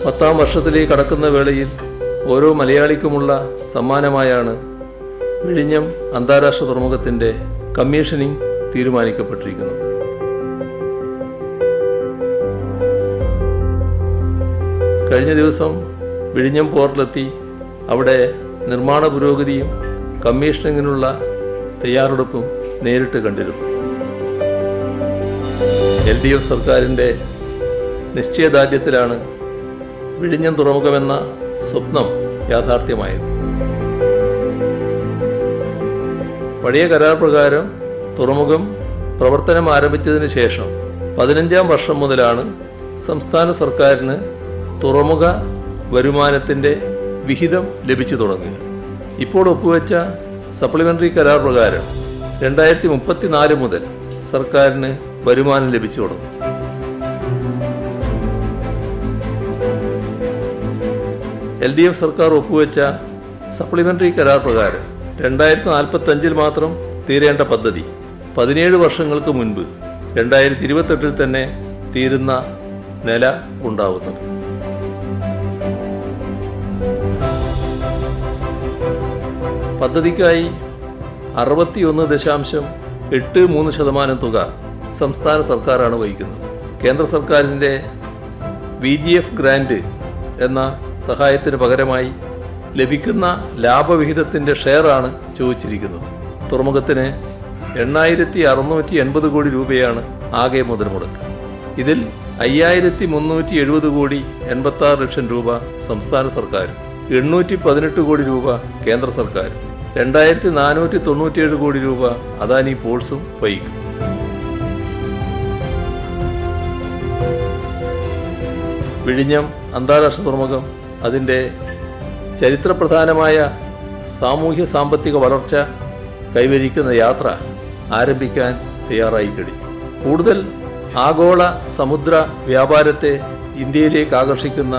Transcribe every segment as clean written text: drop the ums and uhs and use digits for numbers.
10ാം വർഷത്തിലേക്ക് കടക്കുന്ന വേളയിൽ ഓരോ മലയാളിക്കുമുള്ള സമ്മാനമായാണ് വിഴിഞ്ഞം അന്താരാഷ്ട്ര തുറമുഖത്തിൻ്റെ കമ്മീഷനിങ് തീരുമാനിക്കപ്പെട്ടിരിക്കുന്നത്. കഴിഞ്ഞ ദിവസം വിഴിഞ്ഞം പോർട്ടിലെത്തി അവിടെ നിർമ്മാണ പുരോഗതിയും കമ്മീഷനിങ്ങിനുള്ള തയ്യാറെടുപ്പും നേരിട്ട് കണ്ടിരുന്നു. LDF സർക്കാരിൻ്റെ നിശ്ചയദാർഢ്യത്തിലാണ് വിഴിഞ്ഞം തുറമുഖമെന്ന സ്വപ്നം യാഥാർത്ഥ്യമായത്. പഴയ കരാർ പ്രകാരം തുറമുഖം പ്രവർത്തനം ആരംഭിച്ചതിന് ശേഷം 15ാം വർഷം മുതലാണ് സംസ്ഥാന സർക്കാരിന് തുറമുഖ വരുമാനത്തിൻ്റെ വിഹിതം ലഭിച്ചു തുടങ്ങുക. ഇപ്പോൾ ഒപ്പുവെച്ച സപ്ലിമെൻ്ററി കരാർ പ്രകാരം 2034 മുതൽ സർക്കാരിന് വരുമാനം ലഭിച്ചു തുടങ്ങും. LDF സർക്കാർ ഒപ്പുവെച്ച സപ്ലിമെൻ്ററി കരാർ പ്രകാരം 2045 മാത്രം തീരേണ്ട പദ്ധതി 17 വർഷങ്ങൾക്ക് മുൻപ് 2028 തന്നെ തീരുന്ന നില ഉണ്ടാവുന്നത്. പദ്ധതിക്കായി 61.83% തുക സംസ്ഥാന സർക്കാരാണ് വഹിക്കുന്നത്. കേന്ദ്ര സർക്കാരിൻ്റെ VGF ഗ്രാൻഡ് എന്ന സഹായത്തിന് പകരമായി ലഭിക്കുന്ന ലാഭവിഹിതത്തിൻ്റെ ഷെയറാണ് ചോദിച്ചിരിക്കുന്നത്. തുറമുഖത്തിന് 8,680 കോടി രൂപയാണ് ആകെ മുതൽ മുടക്ക്. ഇതിൽ 5,370 കോടി 86 ലക്ഷം രൂപ സംസ്ഥാന സർക്കാർ, 818 കോടി രൂപ കേന്ദ്ര സർക്കാർ, 2,497 കോടി രൂപ അദാനി പോർട്സും വഹിക്കും. വിഴിഞ്ഞം അന്താരാഷ്ട്ര തുറമുഖം അതിൻ്റെ ചരിത്രപ്രധാനമായ സാമൂഹ്യ സാമ്പത്തിക വളർച്ച കൈവരിക്കുന്ന യാത്ര ആരംഭിക്കാൻ തയ്യാറായി കഴിഞ്ഞു. കൂടുതൽ ആഗോള സമുദ്ര വ്യാപാരത്തെ ഇന്ത്യയിലേക്ക് ആകർഷിക്കുന്ന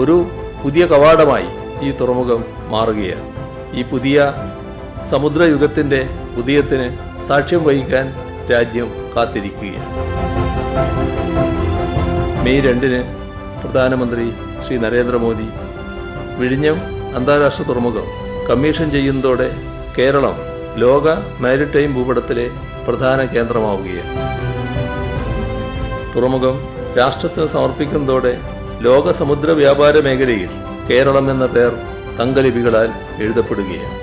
ഒരു പുതിയ കവാടമായി ഈ തുറമുഖം മാറുകയാണ്. ഈ പുതിയ സമുദ്രയുഗത്തിൻ്റെ ഉദയത്തിന് സാക്ഷ്യം വഹിക്കാൻ രാജ്യം കാത്തിരിക്കുകയാണ്. മെയ് 2 പ്രധാനമന്ത്രി ശ്രീ നരേന്ദ്രമോദി വിഴിഞ്ഞം അന്താരാഷ്ട്ര തുറമുഖം കമ്മീഷൻ ചെയ്യുന്നതോടെ കേരളം ലോക മാരിടൈം ഭൂപടത്തിലെ പ്രധാന കേന്ദ്രമാവുകയാണ്. തുറമുഖം രാഷ്ട്രത്തിന് സമർപ്പിക്കുന്നതോടെ ലോക സമുദ്ര വ്യാപാര മേഖലയിൽ കേരളം എന്ന പേർ തങ്കലിപികളാൽ എഴുതപ്പെടുകയാണ്.